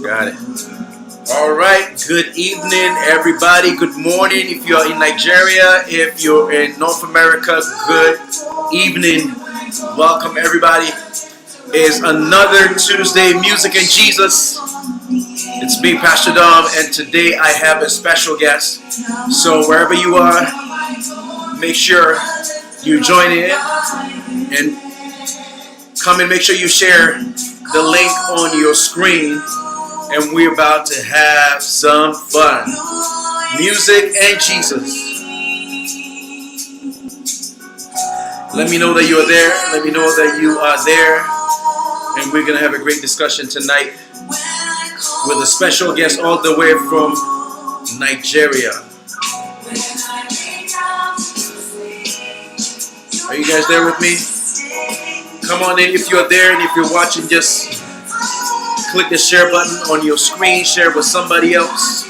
Got it. All right. Good evening, everybody. Good morning. If you're in Nigeria, if you're in North America, good evening. Welcome, everybody. It's another Tuesday, Music and Jesus. It's me, Pastor Dom, and today I have a special guest. So wherever you are, make sure you join in and come and make sure you share the link on your screen, and we're about to have some fun. Music and Jesus. Let me know that you are there. Let me know that you are there. And we're going to have a great discussion tonight with a special guest all the way from Nigeria. Are you guys there with me? Come on in if you're there, and if you're watching, just click the share button on your screen. Share with somebody else.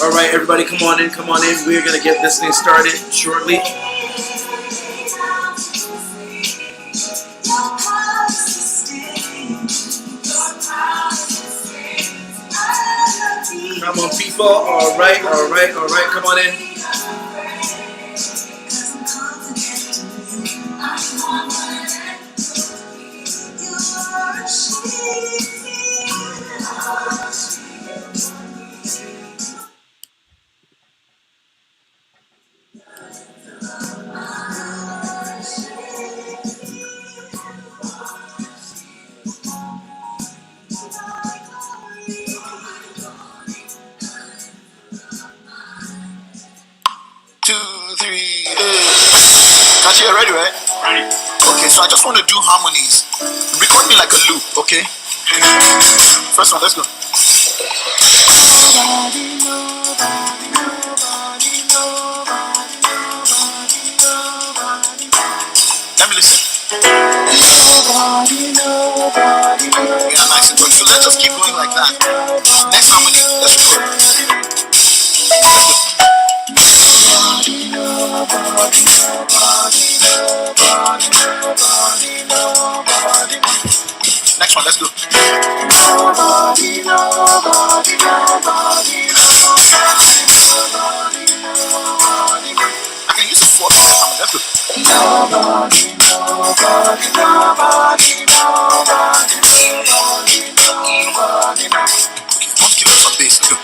All right, everybody, come on in, come on in. We're going to get this thing started shortly. Come on, people. All right, all right, all right. Come on in. You're ready, right? Ready. Okay, so I just want to do harmonies. Record me like a loop, okay? First one, let's go. Let me listen. Yeah, nice and quick. So let's just keep going like that. Next harmony, let's go. Next one, let's go. I can use a fourth in that harmony. Let's go. Okay, I want to give us some bass. Let's go.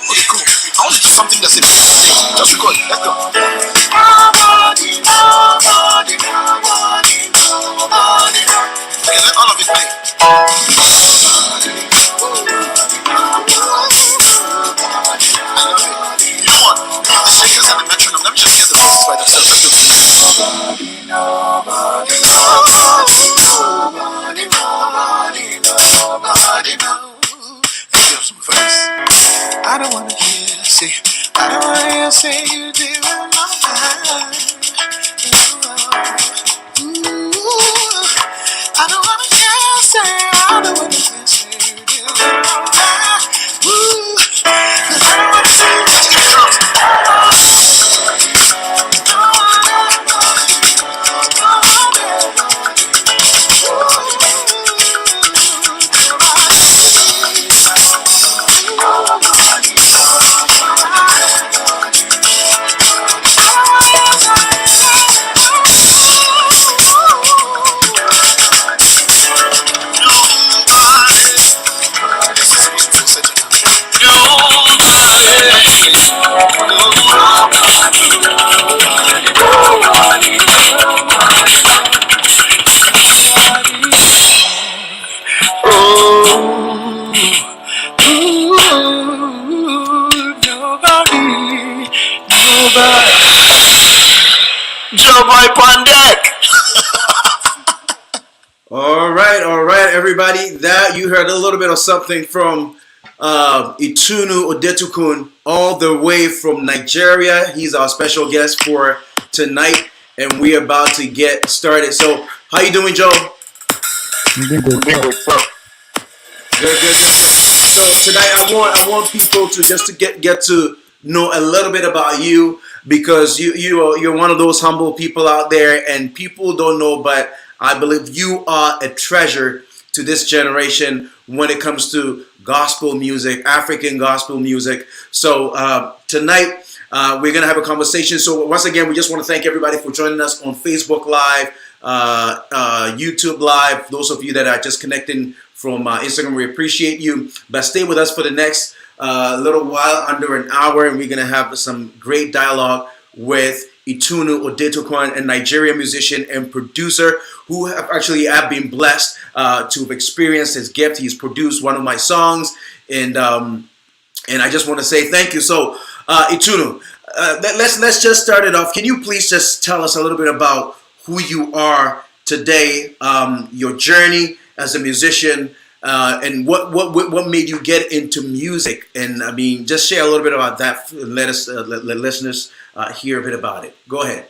Okay, cool. I want to do something that's a bit sick. Just record it. Let's go. Okay, let all of it play. I love it. You know what? The shakers and the metronome, let me just hear the pieces by themselves. Let's go. I don't wanna hear say, I don't wanna hear say you did my mind. I don't wanna hear say, I don't wanna hear say you did my mind. 'Cause I don't wanna see you get drunk. All right, everybody. That you heard a little bit of something from Itunu Odetokun, all the way from Nigeria. He's our special guest for tonight, and we're about to get started. So, how you doing, Joe? Good, good, good, good. So tonight I want people to just to get to know a little bit about you because you're one of those humble people out there and people don't know, but I believe you are a treasure to this generation when it comes to gospel music, African gospel music. So tonight we're gonna have a conversation. So once again, we just want to thank everybody for joining us on Facebook Live, YouTube Live. Those of you that are just connecting from Instagram, we appreciate you. But stay with us for the next little while, under an hour, and we're gonna have some great dialogue with Itunu Odetokun, a Nigerian musician and producer who have been blessed to have experienced his gift. He's produced one of my songs, and I just want to say thank you. So, Itunu, let's just start it off. Can you please just tell us a little bit about who you are today, your journey as a musician, and what made you get into music? And I mean, just share a little bit about that. Let us let listeners hear a bit about it. Go ahead.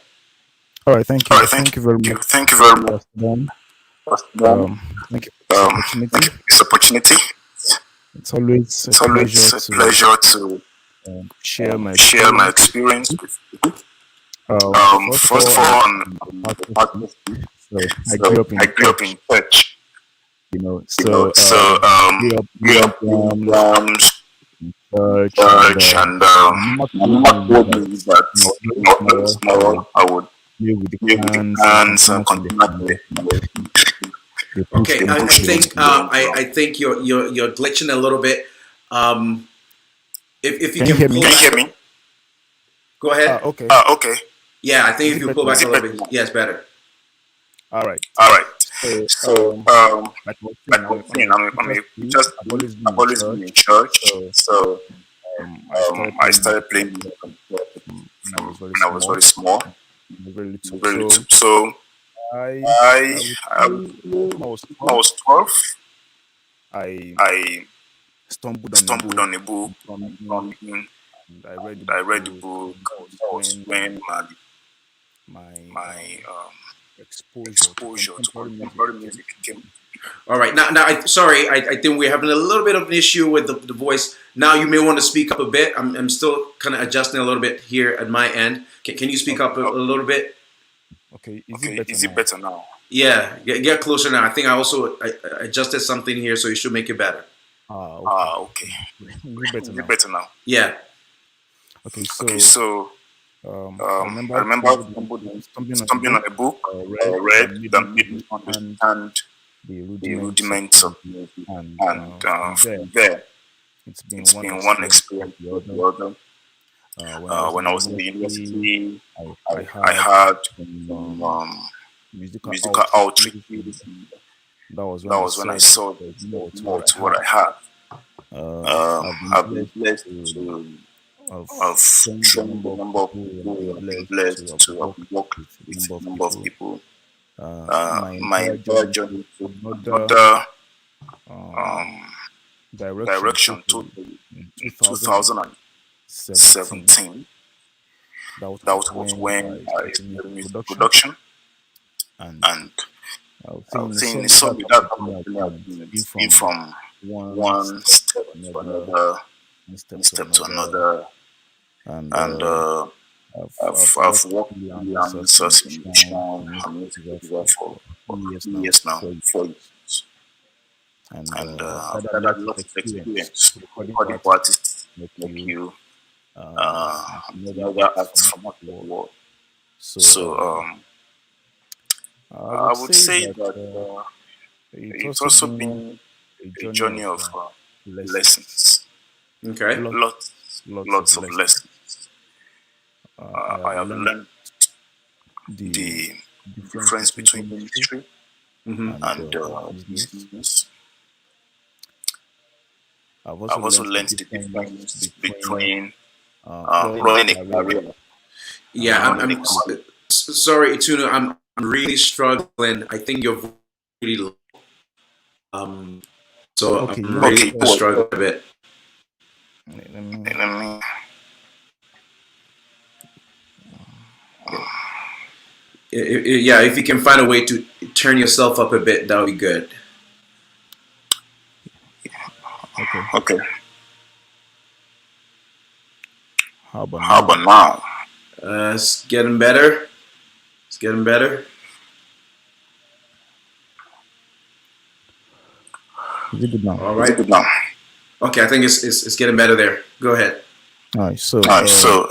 All right, thank All you. right, thank Thank you very you. much, Thank you very much, Pastor Dan. Pastor Dan. Thank you for this Thank you opportunity. for this opportunity. It's always a It's always pleasure a to pleasure to share my share my experience. experience with you. First of First of all, all, I'm on a the pastor, pastor, so I grew so up I in grew up church, in church, you know. you know, So so grew up grew doing up in drums drums, in church, and church, and my mama my told mama me told that me that when I was when very I was very small, I would small, I would play with the play with the cans and hands and containers in the continue house. to They pushed Okay, me I to play think with the I think you're glitching a little bit. Um, if you Can you can hear pull Can me? you hear back, me? go ahead. Okay. Okay. Yeah, I think Is if it you better pull back Is a now? it little better bit, now? yeah, it's better. All right. All right. So, So, like I was like saying, I was I'm saying, a I'm preacher's a kid. preacher's I've kid. always been I've in always been church. in church. So, So, I started I playing started music playing music when I was very when I was small, very small, very little. very little. So, So, I would I say when when I was I 12, was 12, I I stumbled on a stumbled book on a book in something, from him, and I read the and I read the book, book. and that was That was when when my my exposure to exposure to contemporary music contemporary came. music came. All right, now sorry, I think we're having a little bit of an issue with the voice. Now you may want to speak up a bit. I'm still kind of adjusting a little bit here at my end. Can you speak up Okay, a little bit? okay. Is it Okay, better is it now? better now? Yeah, get closer now. I think I adjusted something here, so you should make it better. Okay. Okay. Is it better Is it now? better now? Yeah. Okay, Okay, so so I I remember remember stumbling on a stumbling on book a book read read that made that me made me understand understand the the rudiments of rudiments of music, music, and and from there, from there, it's been it's one been one experience experience after the after other. the other. When I was in When the I was in the university, university, I I had had some some musical musical outreaches, and outreaches. And that was when that I was when I saw that saw there's there's more to more what I to what have. I had. I've been I've been blessed blessed to to have have trained a trained number a of number of people, and people I've who been have been blessed to blessed have to have worked worked with a with number a of number of people. people. My My entire entire journey took journey to another another um, um, direction direction totally totally in in 2017. 2017. That That was was when when I I started started music music production, production. and And I would I say would in a say in a summary, song that with type that of type journey of has journey been, has it's been, been it's been from from one one step step to to another, another, one step one to step to another, another. and And I've I've worked worked fully fully under on such a social musician, mission, a music a music producer producer for for 3 years now, 3 years now, 4 years. 4 years. And And I've I've gathered gathered lots of lots of experience experience recording for recording for artists artists like like you, you, and and other other artists from artists all from over all the over the world. world. So So I I would would say say that that it's it's also also been been a a journey of journey of lessons, lessons, Okay. lots, lots of lots of lessons. lessons. I I have have learned learned the the difference difference between between ministry ministry Mm-hmm. and and business. business. I've also I've also learned the learned the difference difference between between running a running a career career Yeah, and and running a career. sorry, Ituna. I'm really struggling. I think your voice is really low. Um, so okay. You I'm know what? really struggling a bit. Let me. Let me, Yeah, if you can find a way to turn yourself up a bit, that would be good. Okay. Okay. How about How now? about now? It's getting better. It's getting better. Is it good now? All Is it right. good now? Okay, I think it's getting better there. Go ahead. All right. So, All right. So,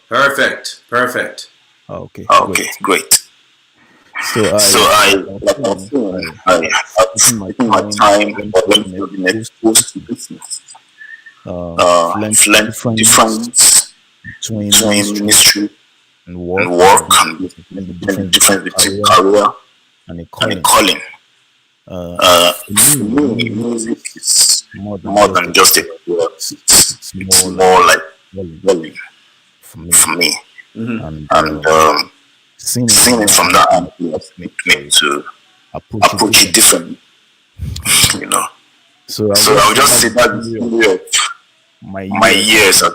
Perfect. Perfect. okay, okay, great. great. So, So like I, I was like I was saying, saying, I've I've taken my taken my time time when when building building exposed to exposed to business. business. I've learned the Learned the difference difference between between ministry ministry and and work, work, and and the the difference between difference between career career and a and a calling. calling. For For me, me, music music is is more than more just a than just a career. career. It's It's more like more like calling calling for me. for me. Hmm. And And seeing it seeing from it that from that angle angle helps me me to to approach it approach it differently. differently, you know. So I'll So just I'll say just that's say the that the story of story of my my years at years at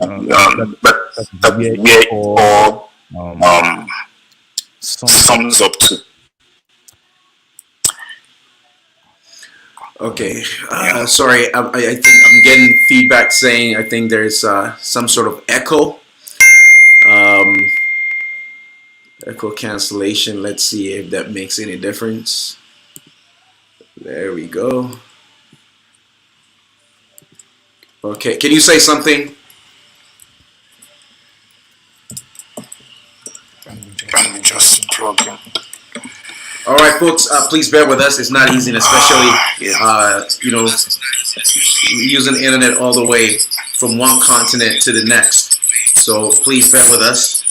that that that is that is where it where it all all um, um sums up sums to. up to. Okay. Yeah. Sorry, I think I'm getting feedback saying I think there's some sort of echo. Um, Echo cancellation. Let's see if that makes any difference. There we go. Okay. Can you say something? And we just And we plug just in. plug in. All right, folks. Please bear with us. It's not easy, and especially Yeah. using the internet all the way from one continent to the next. So please bear with us.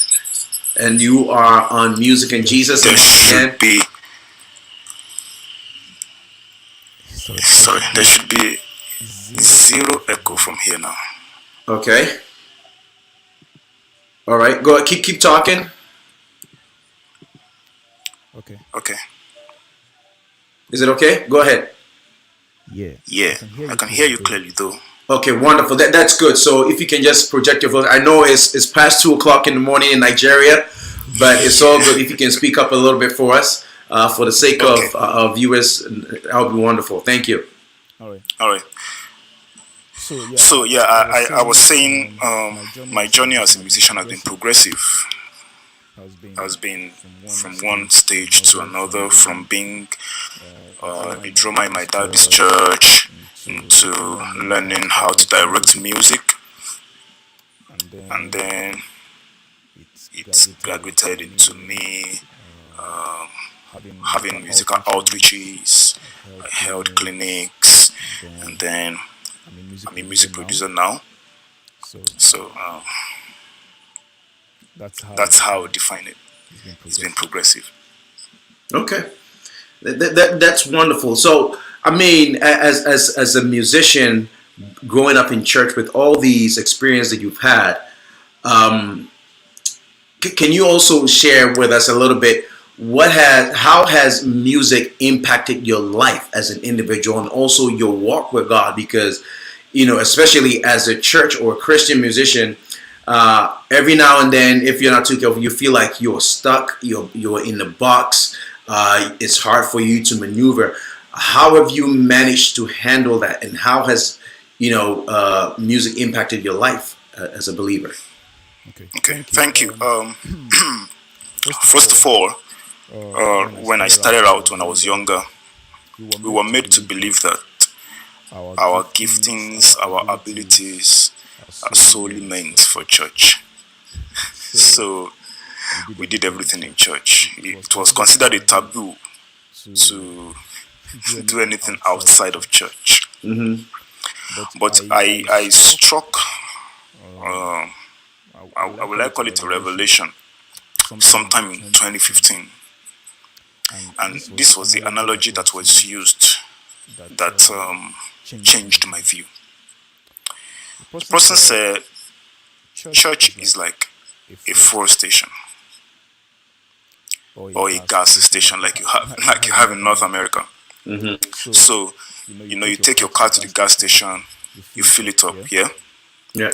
And you are on Music and There Jesus. should And There be once should again, be there sorry. should There be should be zero echo zero from echo here from now. here now. okay. All right, go ahead. Keep talking. Okay. Okay. Is it okay? Go ahead. Yeah, I Yeah, can hear I you can hear clearly you though. clearly though. Okay, wonderful. That's good. So if you can just project your voice, I know it's past 2 o'clock in the morning in Nigeria, but it's all good. If you can speak up a little bit for us, for the sake Okay. of viewers, that would be wonderful. Thank you. All right. All right. So yeah, So yeah, I was I was saying saying my journey my as a journey as musician a has been musician has been progressive. progressive. Has Has been been from one from one stage to stage to another, from another, from being being a drummer a in my drummer in my daddy's daddy's church church into into learning how learning to how to direct direct music, music, and and then then it it graduated into graduated into me me um, having musical having musical outreaches. outreaches. I've held I held clinics, clinics, and and then then I'm a music I'm a producer music now. producer now. So So that's how I that's how I define it. define it. It's been It's been progressive. progressive. Okay, that's wonderful. So I mean, as a musician, growing up in church with all these experiences that you've had, um, can you also share with us a little bit how has music impacted your life as an individual and also your walk with God? Because especially as a church or a Christian musician, every now and then, if you're not too careful, you feel like you're stuck, you're in the box. It's hard for you to maneuver. How have you managed to handle that, and how has music impacted your life as a believer? Okay, Okay, thank you. thank you. First of First of all, all, when I when I started out started when I out was when I was younger, younger, we were we made were to made to believe that believe that our our giftings, giftings, our our abilities abilities are are solely solely meant for meant for church. church. So So we did we did everything in everything in church. church. It was It was considered a considered a taboo taboo to to do do anything anything outside of outside of church. church. Mm-hmm. But But I I struck, struck, um, um, I will I I will call I it a call it a revelation, revelation, sometime in sometime in 2015. 2015. And And this was the this was the analogy that analogy that was was used used that that changed my changed my view. view. The The person person said, said, church is church like is like a a fuel fuel station station or a or a gas gas station station like you like you have in have in North North America. America. Mm-hmm. So, So you you take your take car your to the car to the gas gas station, station, you you fill it fill up, it up, yeah? yeah. Yeah.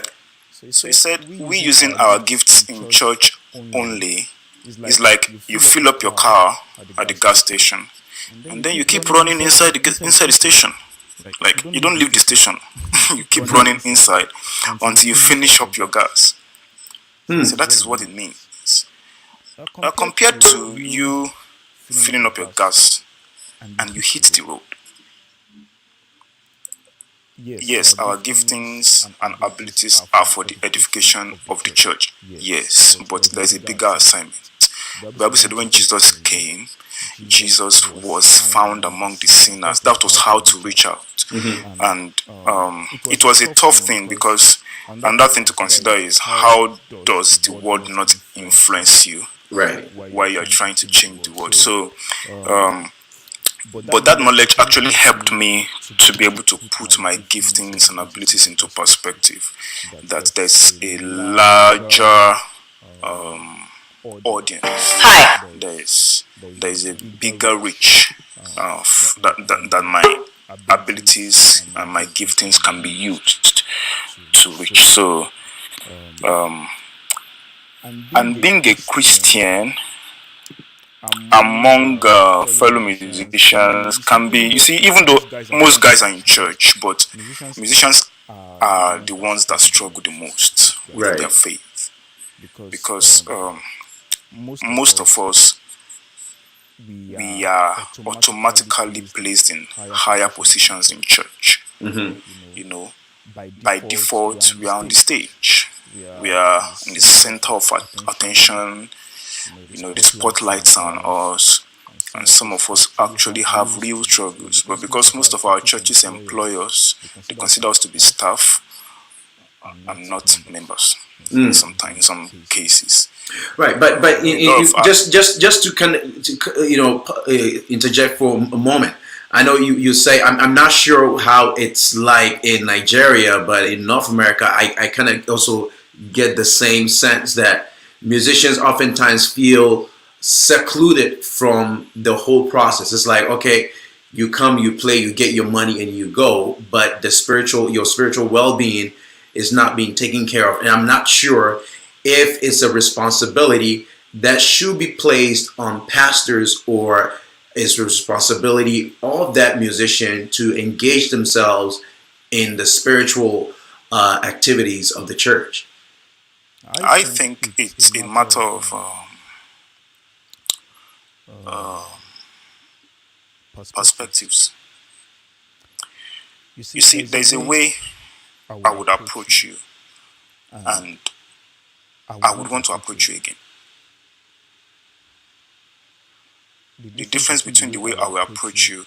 So he So he said, said, we we using using our our gifts gifts in in church church only only is is like like you you fill up your fill up your car car at the at the gas gas station, station, and then and you then you keep keep running running inside inside the the station. station. Like, you don't leave the station. You keep running inside until you finish up your gas. So that is what it means. Compared to you filling up your gas and you hit the road. Yes, our giftings and abilities are for the edification of the church. Yes, but there's a bigger assignment. The Bible said when Jesus came, Jesus was found among the sinners. That was how to reach out. And it was a tough thing, because another thing to consider is, how does the world not influence you while you're trying to change the world? So but that knowledge actually helped me to be able to put my giftings and abilities into perspective, that there's a larger audience. There's a bigger reach that my abilities and my giftings can be used to reach. So and being a Christian among fellow musicians can be, you see, even though most guys are in church, but musicians are the ones that struggle the most with their faith, because most of us, we are automatically placed in higher positions in church. You know, by default, we are on the stage, we are in the center of attention. You know, the spotlight's on us, and some of us actually have real struggles. But because most of our churches employ us, they consider us to be staff and not members. Sometimes, in some cases. Right, but just to kind of interject for a moment. I know you say, I'm not sure how it's like in Nigeria, but in North America, I kind of also get the same sense that musicians oftentimes feel secluded from the whole process. It's like, okay, you come, you play, you get your money, and you go, but your spiritual well-being is not being taken care of. And I'm not sure if it's a responsibility that should be placed on pastors, or is the responsibility of that musician to engage themselves in the spiritual activities of the church. I think it's a matter of perspectives. You see, there's a way I would approach you, and I would want to approach you again. The difference between the way I will approach you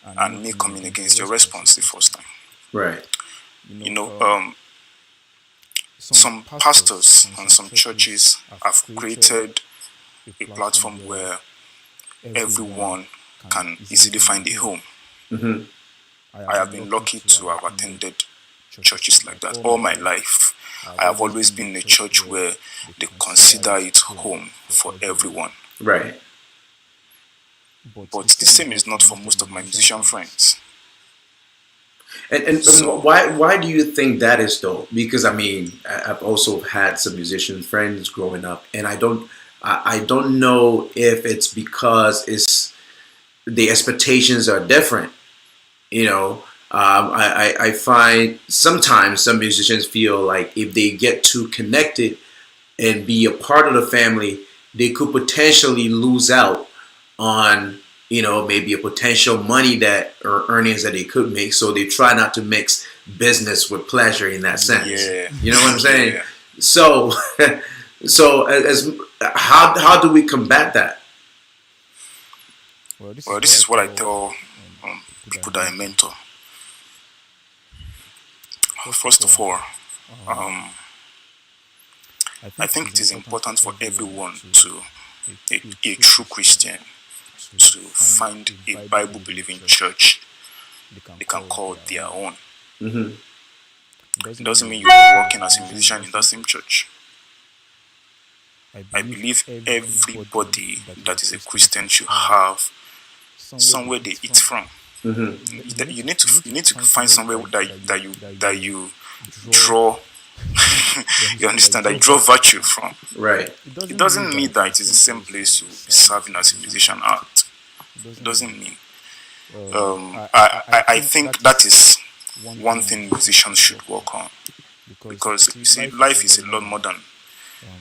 and me coming against your response the first time. Right. You know, some pastors and some churches have created a platform where everyone can easily find a home. I have been lucky to have attended churches like that all my life. I have always been in a church where they consider it home for everyone. Right. But the same is not for most of my musician friends. And so, why do you think that is, though? Because I mean, I've also had some musician friends growing up, and I don't know if it's because the expectations are different. You know, I find sometimes some musicians feel like if they get too connected and be a part of the family, they could potentially lose out on, maybe a potential money or earnings that they could make. So they try not to mix business with pleasure in that sense. Yeah. You know what I'm saying? Yeah. So how do we combat that? Well, this is what I tell people that I mentor. First of all, I think it is important for everyone a true Christian, to find a Bible-believing church they can call their own. It doesn't mean you're working as a musician in that same church. I believe everybody that is a Christian should have somewhere they eat from. You need to find somewhere that you draw. You understand? That you draw virtue from. Right. It doesn't mean that it is the same place you'll be serving as a musician at. It doesn't mean. I think that is one thing musicians should work on, because you see, life is a lot more than.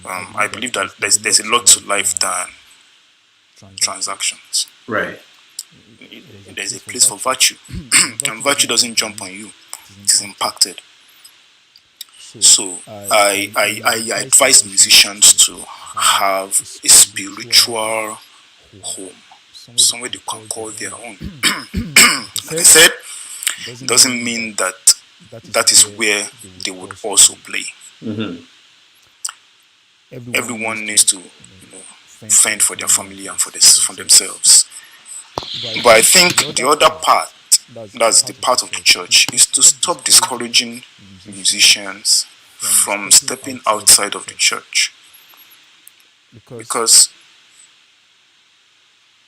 I believe that there's a lot to life than transactions. Right. There's a place for virtue, and virtue doesn't jump on you; it is impacted. So I advise musicians to have a spiritual home, somewhere they can call their own. Like I said, it doesn't mean that that is where they would also play. Mm-hmm. Everyone needs to, fend for their family and for themselves. But I think the other part, that's the part of the church, is to stop discouraging musicians from stepping outside of the church. Because,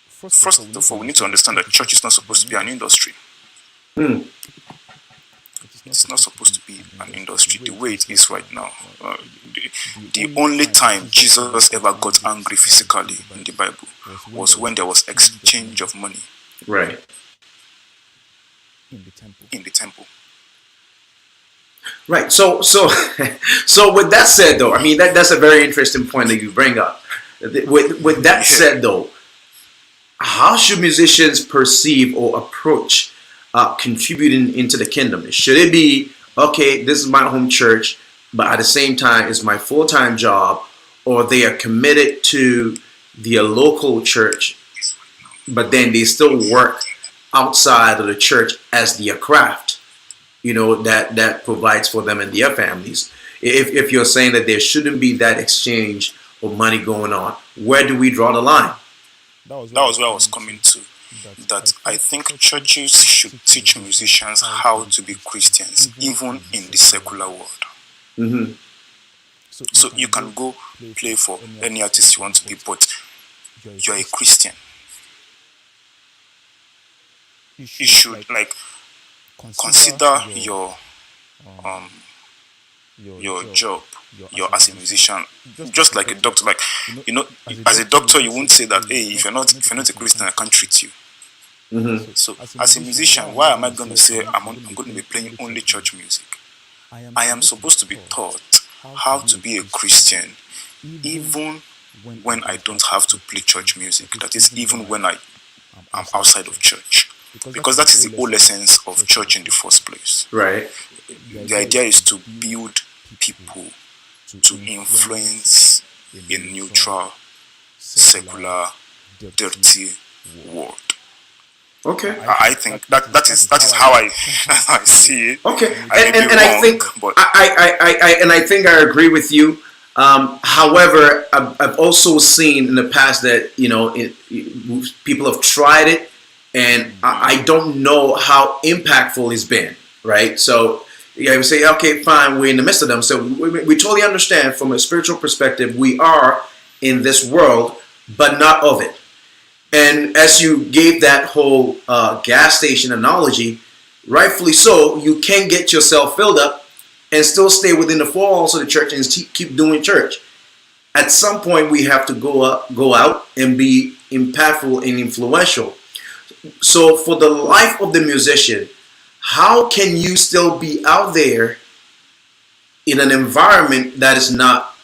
first of all, we need to understand that church is not supposed to be an industry. Mm. It's not supposed to be an industry the way it is right now. The only time Jesus ever got angry physically in the Bible was when there was exchange of money. Right. In the temple. Right. So so with that said, though, I mean that's a very interesting point that you bring up. With that said, though, how should musicians perceive or approach contributing into the kingdom? Should it be, okay, this is my home church, but at the same time it's my full-time job, or they are committed to their local church, but then they still work outside of the church as their craft, that provides for them and their families? If you're saying that there shouldn't be that exchange of money going on, where do we draw the line? That was where I was coming to. That I think churches should teach musicians how to be Christians, even in the secular world. Mm-hmm. So you can go play for any artist you want to be, but you're a Christian. You should consider your job, as a musician, just like a doctor. As a doctor, you won't say that, hey, if you're not a Christian, I can't treat you. Mm-hmm. So as a musician, why am I going to say I'm going to be playing only church music? I am supposed to be taught how to be a Christian, even when I don't have to play church music. That is, even when I am outside of church, because that is the whole essence of church in the first place. Right. The idea is to build people to influence a neutral, secular, dirty world. Okay. I think that is how I I see it. Okay. I think I think I agree with you. However, I've also seen in the past that people have tried it, and I don't know how impactful it's been. Right. So we say, okay, fine, we're in the midst of them. So we totally understand from a spiritual perspective, we are in this world, but not of it. And as you gave that whole gas station analogy, rightfully so, you can get yourself filled up and still stay within the four walls of the church and keep doing church. At some point, we have to go out and be impactful and influential. So for the life of the musician, how can you still be out there in an environment that is not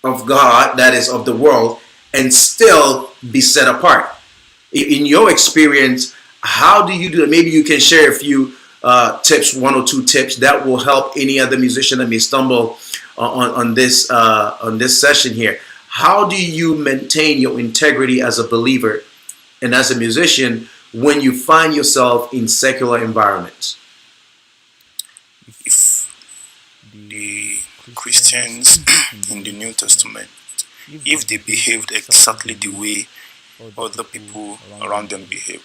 of God, that is of the world, and still be set apart? In your experience, how do you do it? Maybe you can share a few tips, one or two tips that will help any other musician that may stumble on this session here. How do you maintain your integrity as a believer and as a musician when you find yourself in secular environments? If the Christians in the New Testament, if they behaved exactly the way other people around them behaved,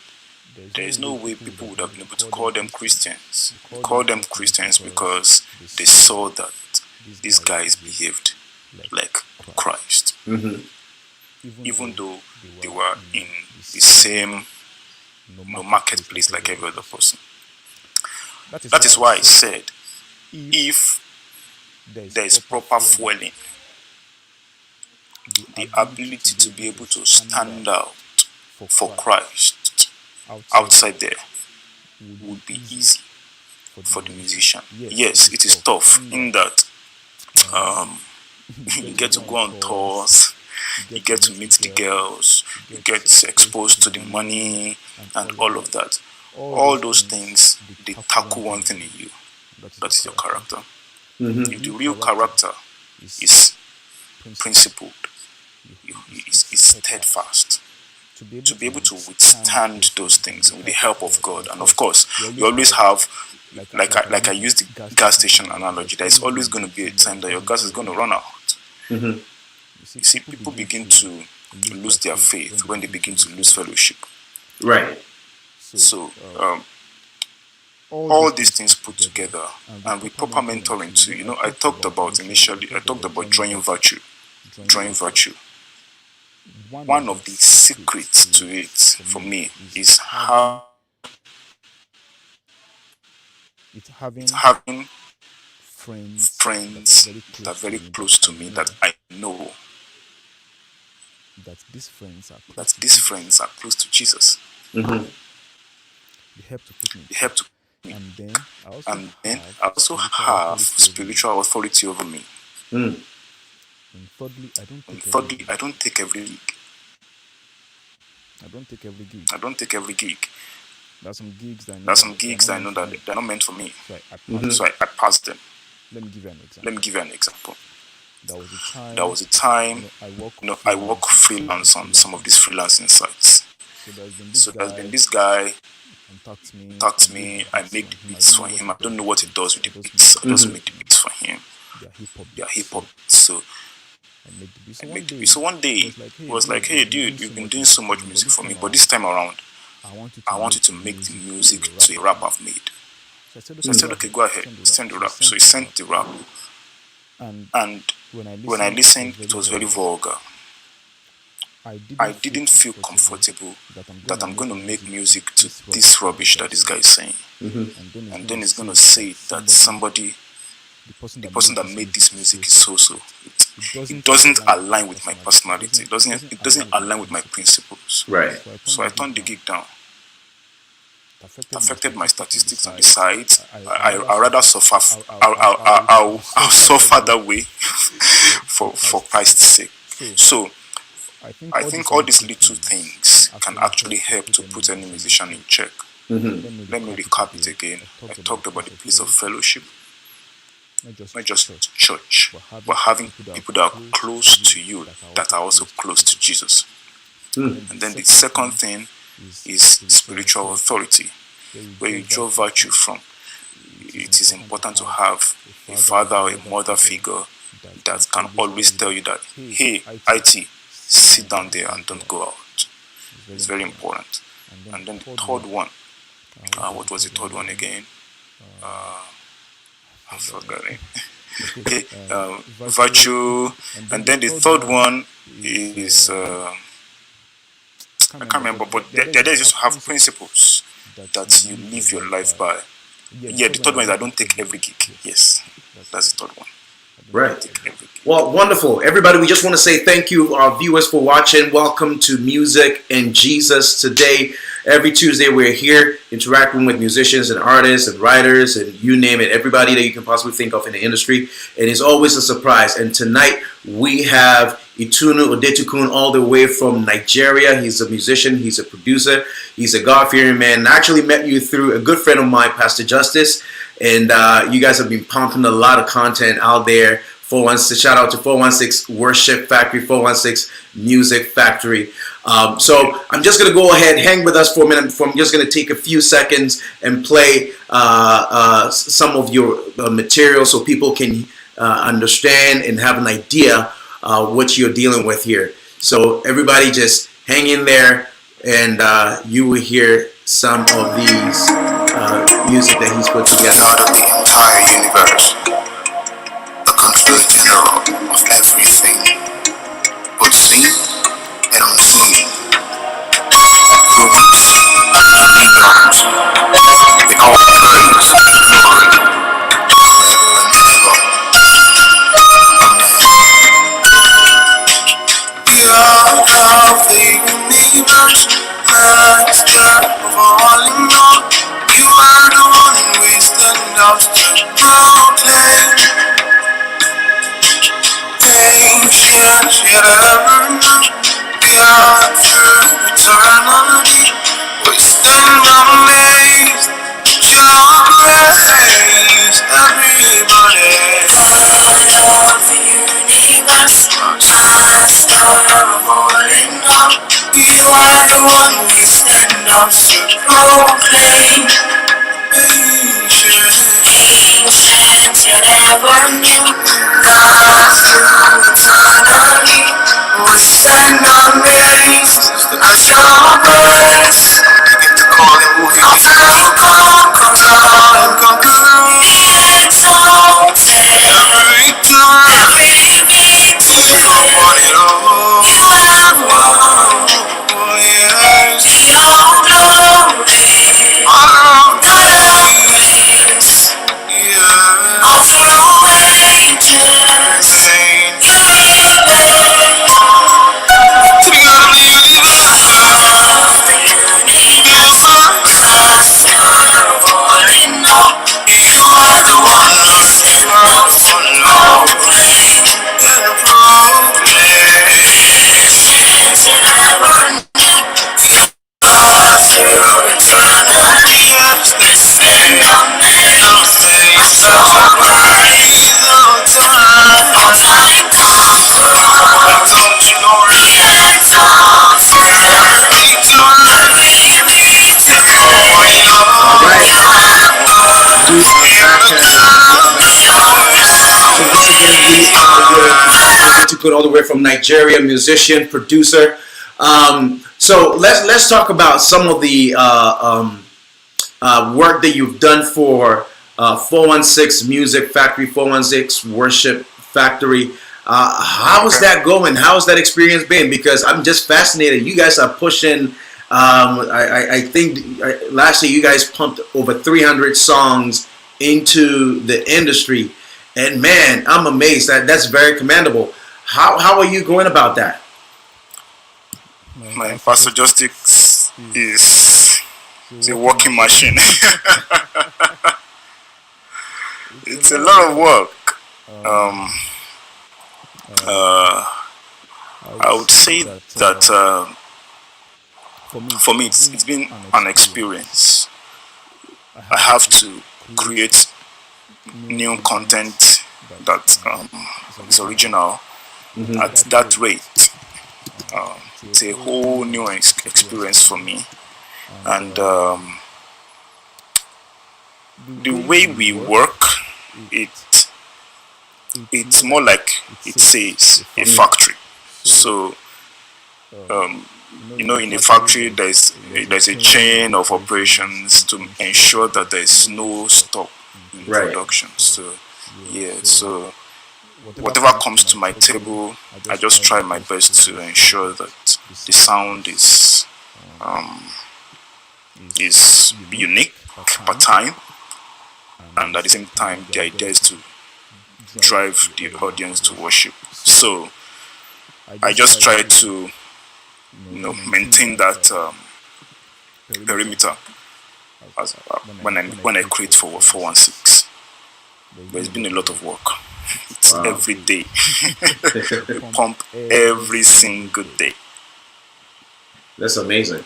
there is no way people would have been able to call them Christians. Call them Christians because they saw that these guys behaved like Christ. Mm-hmm. Even though they were in the same marketplace like every other person. That is why I said, if there is proper fueling, the ability to be able to stand out for Christ outside there would be easy for the musician. Yes, it is tough in that you get to go on tours, you get to meet the girls, you get exposed to the money and all of that. All those things, they tackle one thing in you. That is your character. If the real character is principled, is steadfast, to be able to withstand those things with the help of God. And of course, you always have, like I used the gas station analogy, there is always going to be a time that your gas is going to run out. You see, people begin to lose their faith when they begin to lose fellowship. Right. So, all these things put together, and with proper mentoring too. I talked about drawing virtue. One of the secrets to it for me is having friends that are very close to me, that I know that these friends are close to Jesus. They help to put me. And then I also have spiritual authority over me. And thirdly, I don't take every gig. I don't take every gig. There's some gigs that I know that they're not meant for me. So I pass them. Let me give you an example. There was a time, I work freelance on some of these freelancing sites. So there's been this guy contact me, I make the beats for him. I don't know what he does with the beats. I just make the beats for him. They are hip hop. So I make the beats. So one day he was like, hey dude, you've been doing so much music for me, but this time around I want you to make the music to a rap I've made. So I said, okay, go ahead, send the rap. So he sent the rap, and when I listened, it was very vulgar. I didn't feel comfortable that I'm going to make music to this rubbish that this guy is saying. And then he's going to say that the person that made this music is so. It doesn't align with my personality. It doesn't align with my principles. Right. So I turned the gig down. It affected my statistics on the site. I rather suffer. I'll suffer that way for Christ's sake. So I think all these little things can actually help to put any musician in check. Let me recap it again. I talked about the place of fellowship, not just church, but having people that are close to you that are also close to Jesus. And then the second thing is spiritual authority, where you draw virtue from. It is important to have a father or a mother figure that can always tell you that, hey, IT, sit down there and don't go out. It's very important. And then the third one, what was the third one again? I forgot it. Okay, virtue. And then the third one is, I can't remember, but there is just to have principles that you live your life by. Yeah, the third one is I don't take every gig. Yes, that's the third one. Right. Well, wonderful. Everybody, we just want to say thank you, our viewers, for watching. Welcome to Music and Jesus today. Every Tuesday, we're here interacting with musicians and artists and writers and you name it, everybody that you can possibly think of in the industry. And it's always a surprise. And tonight, we have Itunu Odetokun all the way from Nigeria. He's a musician. He's a producer. He's a God-fearing man. I actually met you through a good friend of mine, Pastor Justice. And you guys have been pumping a lot of content out there. 416, shout out to 416 Worship Factory, 416 Music Factory. So I'm just going to go ahead, hang with us for a minute. I'm just going to take a few seconds and play some of your material so people can understand and have an idea what you're dealing with here. So everybody just hang in there and you will hear some of these music that he's put together. God of the entire universe, the controller general of everything, both seen and unseen, roots and rebounds, they all praise and glory, forever and ever. Amen. The God of the universe, master of all. proclaim patience, yet ever new. Beyond through eternity, we stand amazed at your grace, everybody. All of the universe, master of all in all. You are the one we stand up to proclaim. Ancient yet ever new, God through eternity, we stand amazed at your grace. Begin to call him who he is. Conquers all and conquering. Exalted, every victory, you have won it all. You have won. Oh yes. Be all glory, all praise, yeah. All through ages, you remain. To the God of the universe, master of all in all. You are the one who stands up for proclaim and proclaim. Ancient and ever new, God through eternity, we stand amazed at your grace. All time conqueror, don't you know it? Exalted, every victory. All right. Do so once again, we are with Itunu all the way from Nigeria, musician, producer. So let's talk about some of the work that you've done for 416 Music Factory, 416 Worship Factory. How is that going? How has that experience been? Because I'm just fascinated. You guys are pushing. I think last year you guys pumped over 300 songs into the industry, and man, I'm amazed. That's very commendable. How are you going about that? My Pastor Justice is a walking machine. It's a lot of work. I would say that for me it's been an experience. I have to create new content that is original at that rate. It's a whole new experience for me, and the way we work, it's more like it says a factory. So in a factory there's a chain of operations to ensure that there is no stop in production. So so whatever comes to my table, I just try my best to ensure that the sound is unique per time, and at the same time the idea is to drive the audience to worship. So I just try to maintain that perimeter as, when I create for 416. But it's been a lot of work. It's every day. We pump every single day. That's amazing.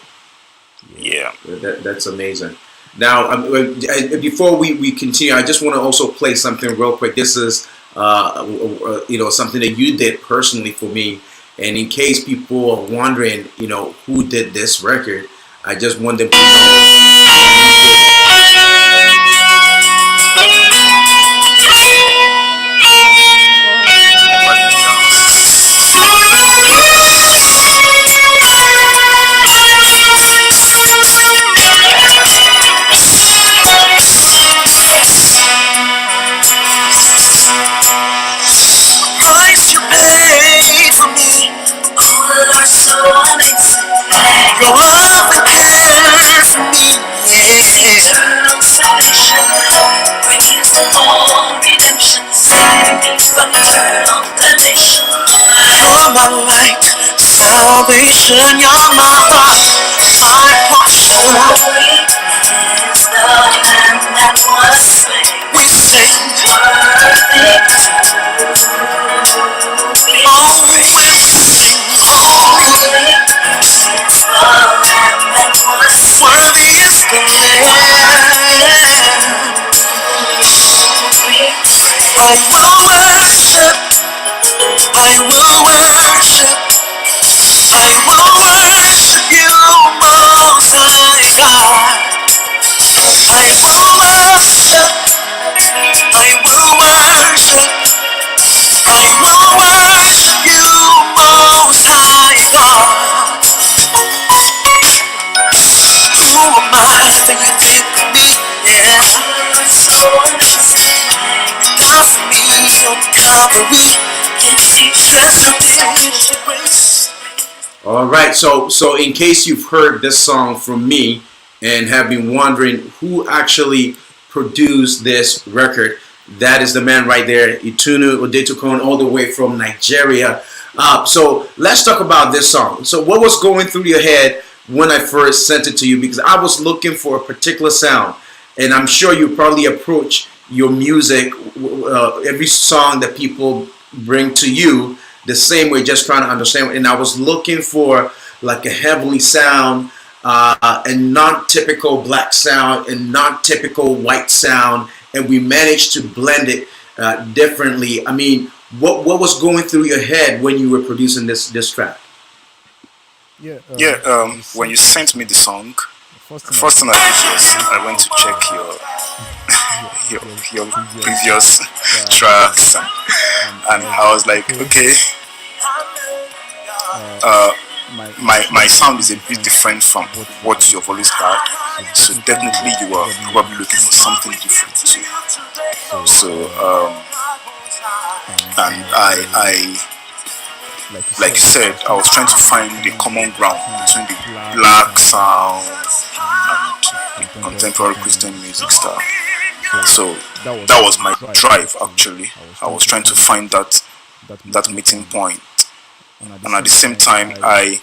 Yeah. That's amazing. Now, before we continue, I just want to also play something real quick. This is something that you did personally for me. And in case people are wondering, who did this record, I just want them to know. Your love and care for me, eternal salvation, brings the full redemption, saving me from eternal damnation. You're my light, salvation, you're my heart, my portion. Glory is the Lamb that was slain. We All right, so in case you've heard this song from me and have been wondering who actually produced this record, that is the man right there, Itunu Odetokun, all the way from Nigeria. So let's talk about this song. So what was going through your head when I first sent it to you? Because I was looking for a particular sound, and I'm sure you probably approach your music, every song that people bring to you, the same way, just trying to understand. And I was looking for like a heavenly sound, a non-typical black sound, and non-typical white sound, and we managed to blend it differently. I mean, what was going through your head when you were producing this track? When you sent me the song, the first thing I did was I went to check your previous tracks, and I was like, okay, my sound is a bit different from what you've always had, so definitely you are probably looking for something different too. So and I like you said, I was trying to find the common ground between the black sound and the contemporary Christian music style. So that was my drive actually. I was trying to find that meeting point, and at the same time I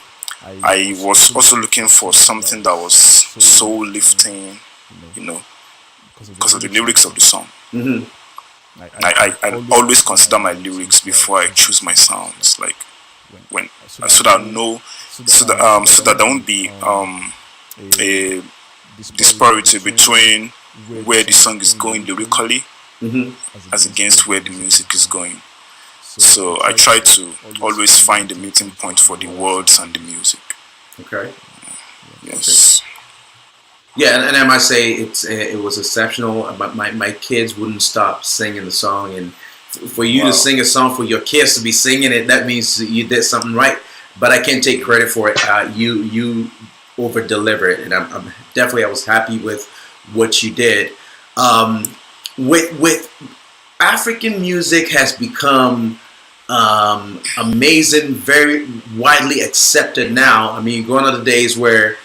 was also looking for something that was soul lifting, because of the lyrics of the song. Mm-hmm. I always consider my lyrics before I choose my sounds, like when so that I know, so that there won't be a disparity between where the song is going lyrically, Mm-hmm. as against where the music is going. So I try to always find the meeting point for the words and the music. Okay. Yes. Yeah, and I must say it was exceptional. But my kids wouldn't stop singing the song, and for you to sing a song for your kids to be singing it, that means you did something right. But I can't take credit for it. You over deliver it, and I'm definitely, I was happy with what you did. With African music has become amazing, very widely accepted now. I mean, gone are the days where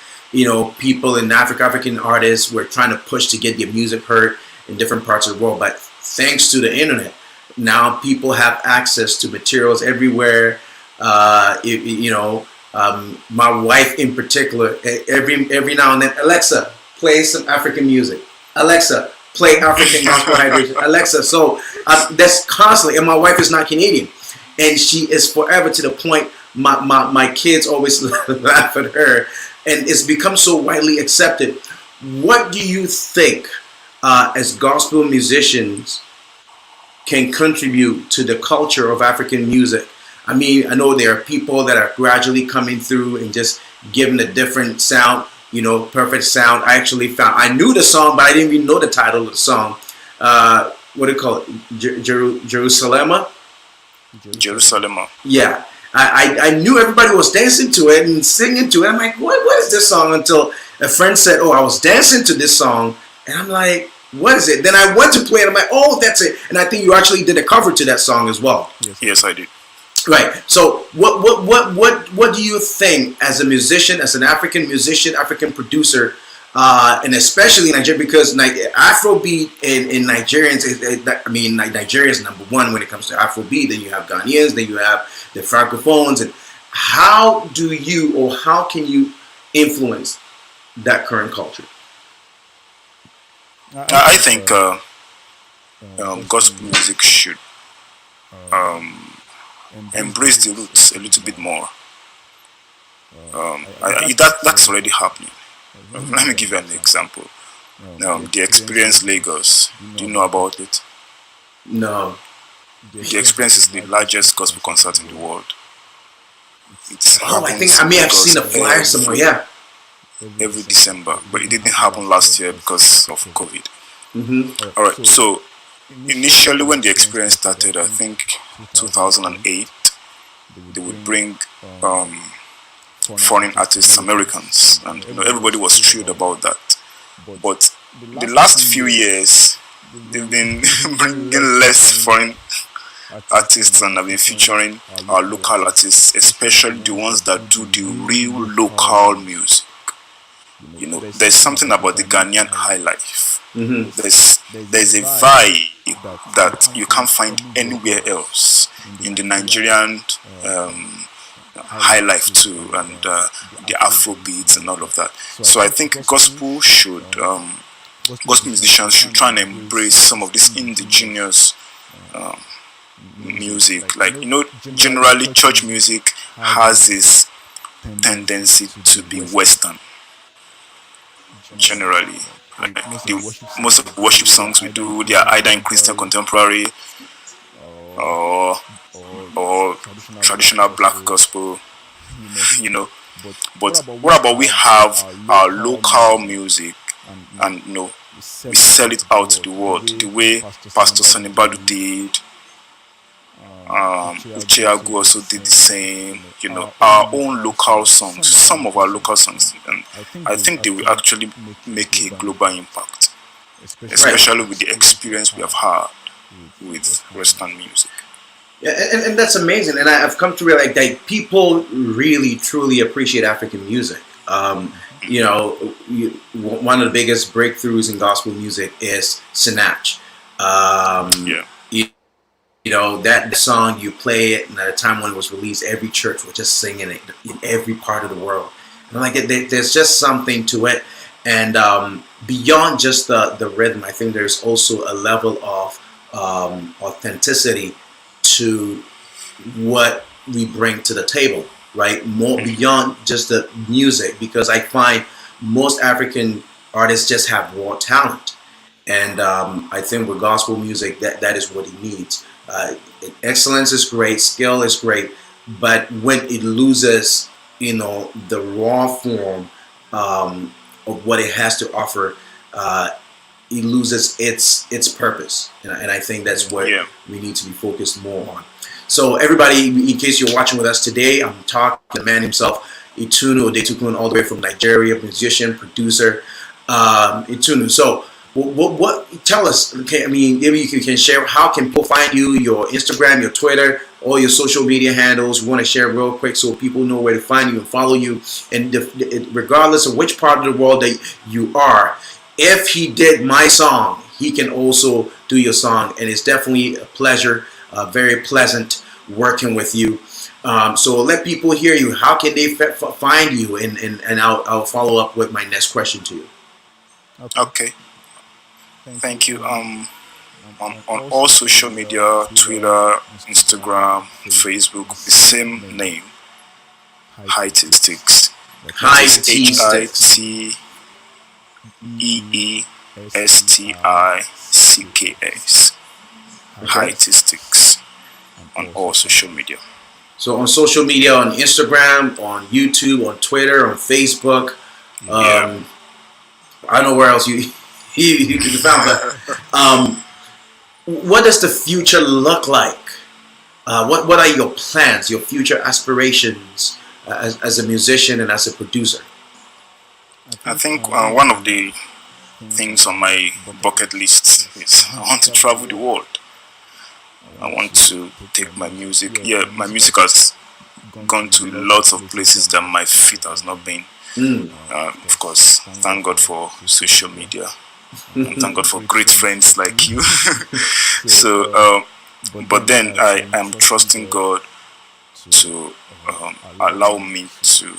people in African artists were trying to push to get their music heard in different parts of the world. But thanks to the internet, now people have access to materials everywhere. My wife in particular, every now and then, Alexa, play some African music. Alexa, play African gospel hydration. Alexa, so that's constantly, and my wife is not Canadian, and she is forever, to the point my kids always laugh at her, and it's become so widely accepted. What do you think as gospel musicians can contribute to the culture of African music? I mean, I know there are people that are gradually coming through and just giving a different sound, perfect sound. I actually I knew the song, but I didn't even know the title of the song. What do you call it? Jerusalem? Jerusalem. Yeah. I knew everybody was dancing to it and singing to it. I'm like, what is this song? Until a friend said, oh, I was dancing to this song. And I'm like, what is it? Then I went to play it. I'm like, oh, that's it. And I think you actually did a cover to that song as well. Yes, I did. Right. So what do you think as a musician, as an African musician, African producer, and especially in Nigeria, because Afrobeat in Nigerians, Nigeria is number one when it comes to Afrobeat. Then you have Ghanaians, then you have the Francophones. And how do you, or how can you influence that current culture? I think gospel music should embrace the roots a little bit more. That's already happening. Let me give you an example. The Experience Lagos. Do you know about it? No. The Experience is the largest gospel concert in the world. I think I may have seen a flyer somewhere. Yeah. Every December, but it didn't happen last year because of COVID. All right. So initially, when the Experience started, I think 2008, they would bring foreign artists, Americans, and everybody was thrilled about that. But the last few years, they've been bringing less foreign artists and have been featuring our local artists, especially the ones that do the real local music. There's something about the Ghanaian high life. There's a vibe that you can't find anywhere else in the Nigerian high life too, and the Afro beats and all of that. So I think gospel musicians should try and embrace some of this indigenous music. Like, generally church music has this tendency to be Western. Generally, like most of the worship songs we do, they are either in Christian contemporary or traditional black gospel. But what about we have our local music, and we sell it out to the world the way Pastor Sanibadu did. Uchiagu also did the same. Our own local songs, some of our local songs, and I think they will actually make a global impact, especially with the experience we have had with Western music. Yeah, and that's amazing. And I've come to realize that people really, truly appreciate African music. One of the biggest breakthroughs in gospel music is Sinach. That song, you play it, and at a time when it was released, every church was just singing it in every part of the world. And there's just something to it. And beyond just the rhythm, I think there's also a level of authenticity to what we bring to the table, right? More beyond just the music, because I find most African artists just have raw talent. And I think with gospel music, that is what it needs. Excellence is great, skill is great, but when it loses, the raw form of what it has to offer, it loses its purpose, and I think that's what we need to be focused more on. So everybody, in case you're watching with us today, I'm talking to the man himself, Itunu Odetokun, all the way from Nigeria, musician, producer. Itunu, so what tell us, okay, maybe you can share how can people find you, your Instagram, your Twitter, all your social media handles. We want to share real quick so people know where to find you and follow you, and regardless of which part of the world that you are, if he did my song, he can also do your song, and it's definitely a pleasure, very pleasant working with you. So let people hear you. How can they find you? And I'll follow up with my next question to you. Okay. Thank you. On all social media, Twitter, Instagram, Facebook, the same name, Hitestics. Hitestics. Hitestics on all social media. So on social media, on Instagram, on YouTube, on Twitter, on Facebook. I don't know where else you can find that. What does the future look like? What are your plans, your future aspirations as a musician and as a producer? I think one of the things on my bucket list is I want to travel the world. I want to take my music. Yeah, my music has gone to lots of places that my feet has not been. Of course, thank God for social media. And thank God for great friends like you. So, but then I am trusting God to allow me to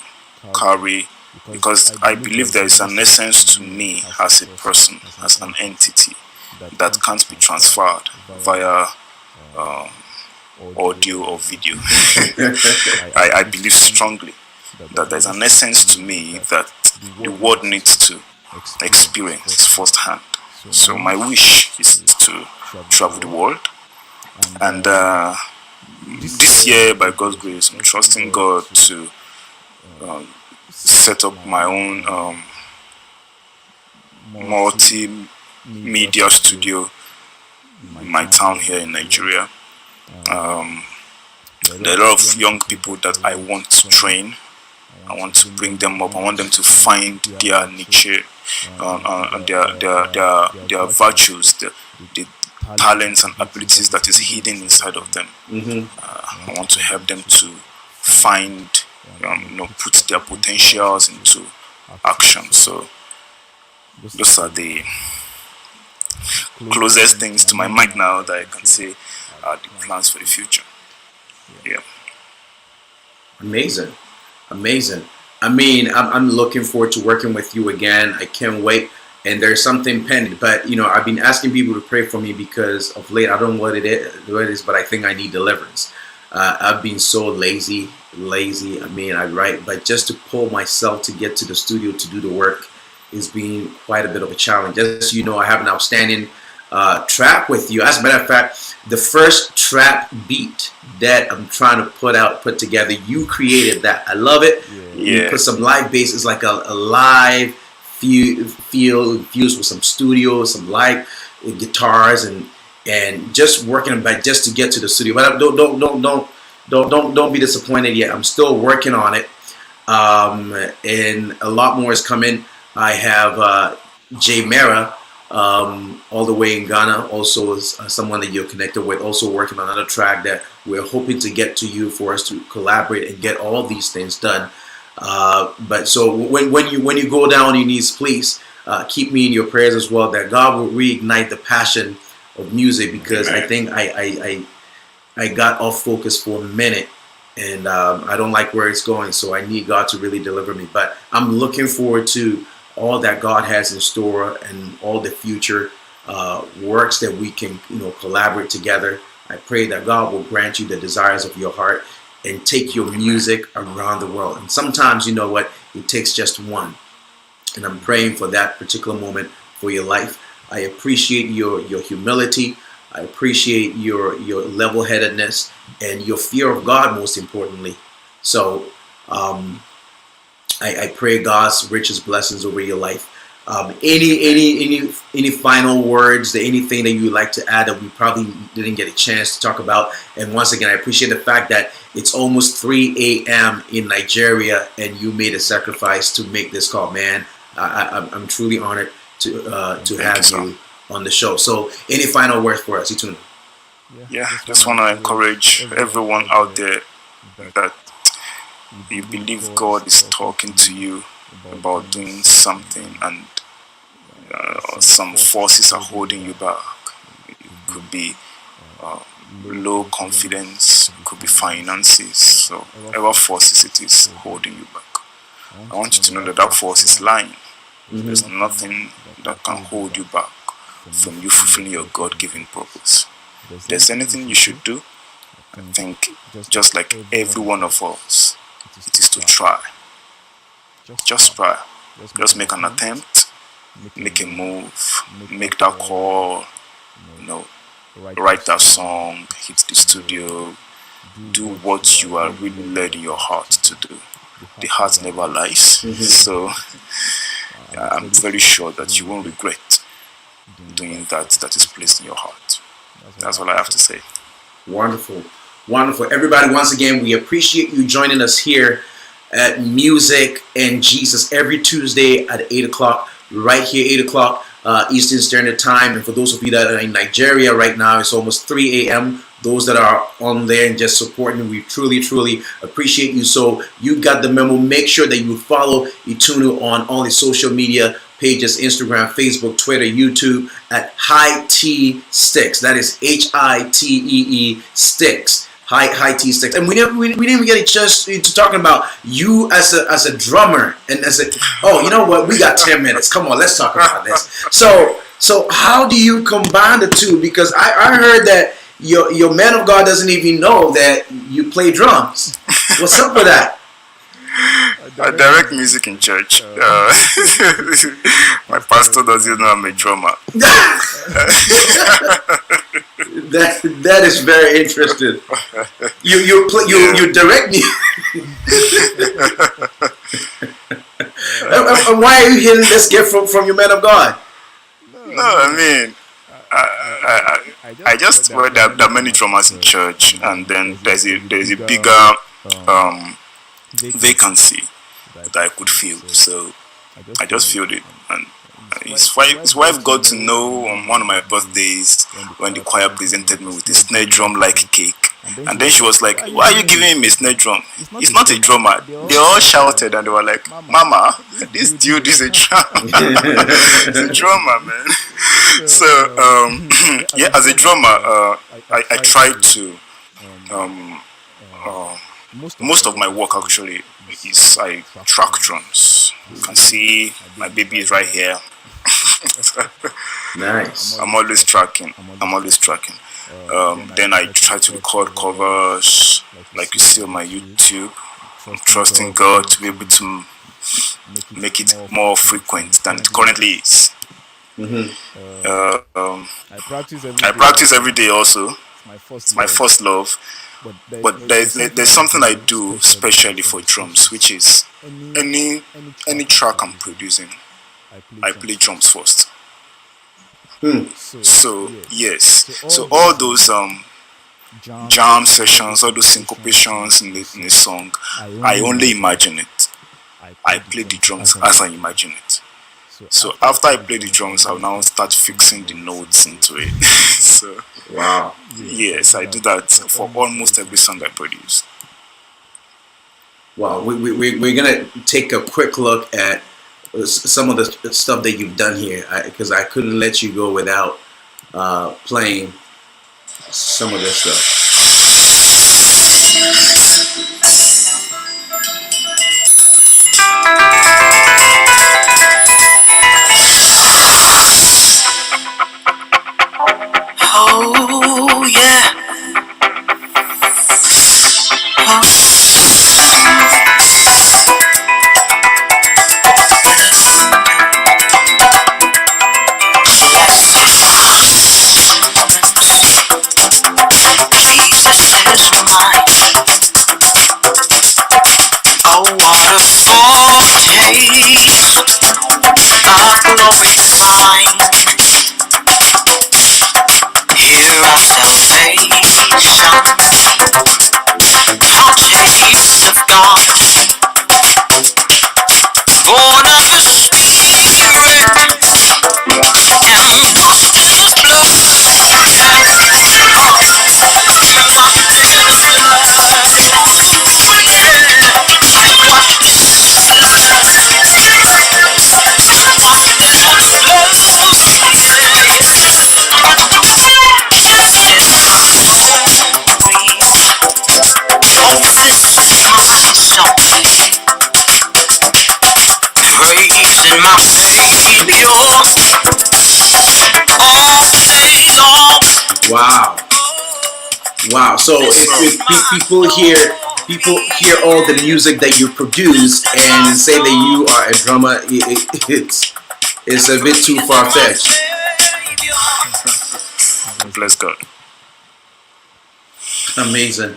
carry, because I believe there is an essence to me as a person, as an entity. that can't be transferred via audio or video. I believe strongly that there's an essence to me that the world needs to experience firsthand. So my wish is to travel the world, and this year, by God's grace, I'm trusting God to set up my own multimedia studio in my town here in Nigeria. There are a lot of young people that I want to train. I want to bring them up. I want them to find their niche, their virtues, the talents and abilities that is hidden inside of them. I want to help them to find, put their potentials into action. So those are the closest things to my mind now that I can say are the plans for the future. Yeah. Amazing. I mean, I'm looking forward to working with you again. I can't wait. And there's something pending, but I've been asking people to pray for me because of late I don't know what it is, but I think I need deliverance. I've been so lazy. I mean, I write, but just to pull myself to get to the studio to do the work is being quite a bit of a challenge. As you know, I have an outstanding track with you. As a matter of fact, the first trap beat that I'm trying to put together, you created that. I love it. Yeah. You put some live bass. It's like a live feel infused with some studio, some live guitars, and just working on that just to get to the studio. But don't be disappointed yet. I'm still working on it, and a lot more is coming. I have Jay Mera, all the way in Ghana, also is someone that you're connected with, also working on another track that we're hoping to get to you for us to collaborate and get all these things done. But so when you go down on your knees, please keep me in your prayers as well, that God will reignite the passion of music, because I think I got off focus for a minute, and I don't like where it's going, so I need God to really deliver me. But I'm looking forward to all that God has in store and all the future works that we can collaborate together. I pray that God will grant you the desires of your heart and take your music around the world. And sometimes, you know what, it takes just one. And I'm praying for that particular moment for your life. I appreciate your humility. I appreciate your level-headedness and your fear of God, most importantly. So I pray God's richest blessings over your life. Any final words, anything that you would like to add that we probably didn't get a chance to talk about? And once again, I appreciate the fact that it's almost 3 a.m. in Nigeria and you made a sacrifice to make this call, man. I'm truly honored to have you on the show. So any final words for us, Itunu? Yeah, just want to encourage everyone out there that you believe God is talking to you about doing something, and some forces are holding you back. It could be low confidence, it could be finances, so whatever forces it is holding you back, I want you to know that that force is lying. There's nothing that can hold you back from you fulfilling your God-given purpose. If there's anything you should do, I think, just like every one of us, it is to try. Just try. Just make an attempt, make a move, make that call, write that song, hit the studio, do what you are really led in your heart to do. The heart never lies. So I'm very sure that you won't regret doing that is placed in your heart. That's all I have to say. Wonderful. Everybody, once again, we appreciate you joining us here at Music and Jesus every Tuesday at 8 o'clock, right here, 8 o'clock Eastern Standard Time. And for those of you that are in Nigeria right now, it's almost 3 a.m. Those that are on there and just supporting, we truly, truly appreciate you. So you got the memo. Make sure that you follow Itunu on all the social media pages, Instagram, Facebook, Twitter, YouTube at High T Sticks. That is HITEE Sticks. High T Sticks. And we didn't even get just to talking about you as a drummer and as a, oh, you know what? We got 10 minutes. Come on, let's talk about this. So So how do you combine the two? Because I heard that your man of God doesn't even know that you play drums. What's up with that? I direct music in church. My pastor doesn't know I'm a drummer. That is very interesting. You direct me. And why are you hearing this gift from your man of God? No, I mean, I just well, there are many drummers in church, and then there's a bigger vacancy that I could feel. So I just filled it, and his wife got to know on one of my birthdays when the choir presented me with a snare drum like cake. And then she was like, "Why are you giving him a snare drum? He's not a drummer." They all shouted and they were like, "Mama, this dude is a drum. He's a drummer, man." So yeah, as a drummer, I try to most of my work actually is I track drums. You can see my baby is right here. Nice. I'm always tracking. Then I try to record covers like you see on my YouTube. I'm trusting God to be able to make it more frequent than it currently is. I practice every day also. It's my first love. But there's something I do especially for drums, which is any track I'm producing, I play drums first. So yes, so all those jam sessions, all those syncopations in the song, I only imagine it. I play the drums as I imagine it. So after I play the drums, I'll now start fixing the notes into it. So wow. Yes, I do that for almost every song I produce. Wow, we're gonna take a quick look at some of the stuff that you've done here, because I couldn't let you go without playing some of this stuff. Oh yeah. Jesus is mine. Oh, what a foretaste of glory divine. Here our salvation, our taste of God, born of the Spirit and washed in His blood. Praising my Savior all day long. Wow. So if people hear all the music that you produce and say that you are a drummer, it's a bit too far fetched. Bless God. Amazing.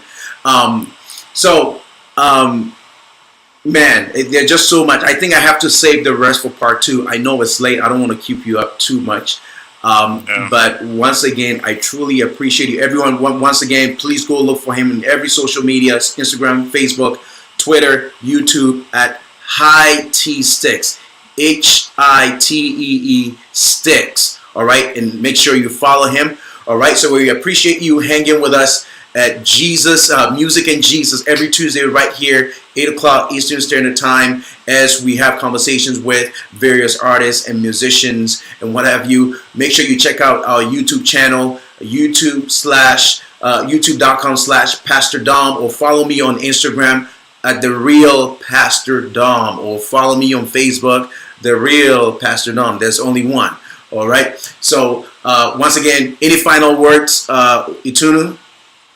Man, there's just so much. I think I have to save the rest for part 2. I know it's late. I don't want to keep you up too much. But once again, I truly appreciate you. Everyone, once again, please go look for him in every social media, Instagram, Facebook, Twitter, YouTube at High T Sticks. HITEE Sticks. All right. And make sure you follow him. All right. So we appreciate you hanging with us at Jesus Music and Jesus every Tuesday right here, 8 o'clock Eastern Standard Time, as we have conversations with various artists and musicians and what have you. Make sure you check out our YouTube channel, youtube.com/Pastor Dom, or follow me on Instagram at The Real Pastor Dom, or follow me on Facebook, The Real Pastor Dom. There's only one. All right. So once again, any final words, Itunu,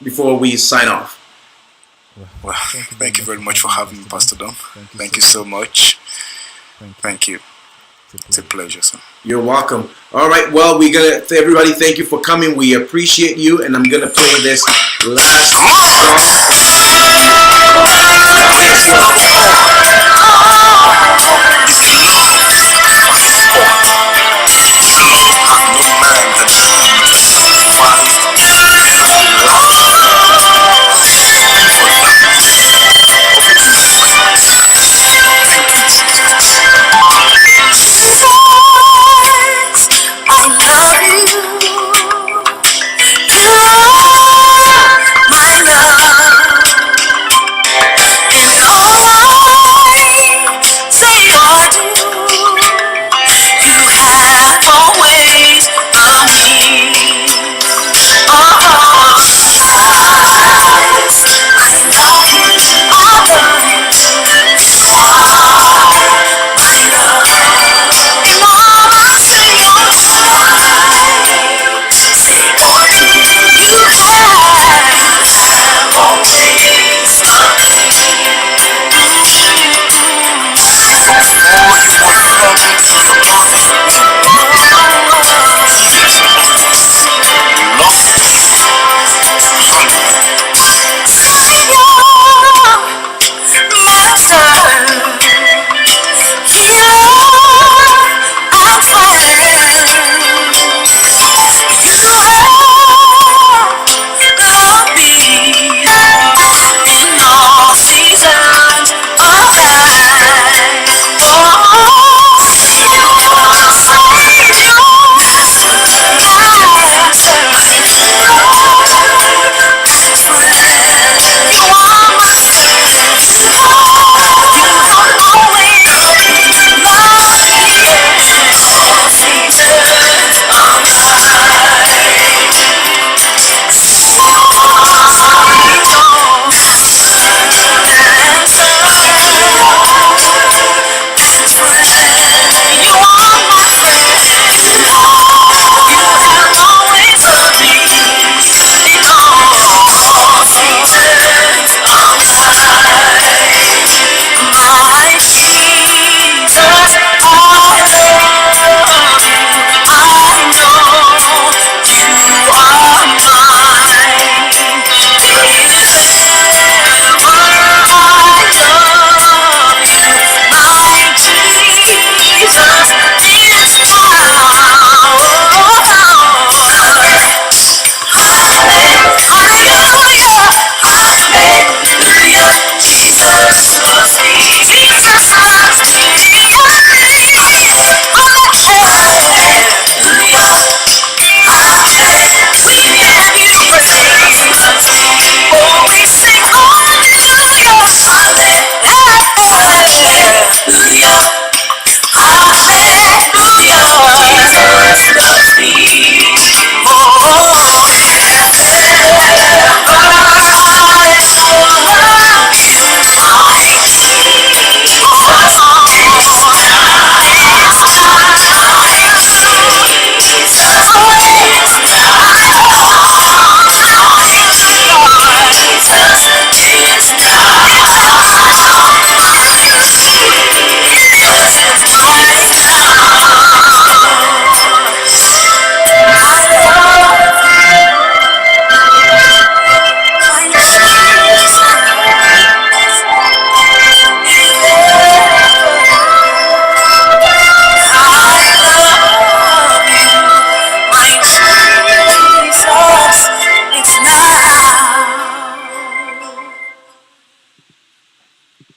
before we sign off? Well, thank you very much for having me, Pastor Dom. Thank you so much. Thank you. It's a pleasure, sir. You're welcome. All right. Well, everybody, thank you for coming. We appreciate you, and I'm gonna play this last song.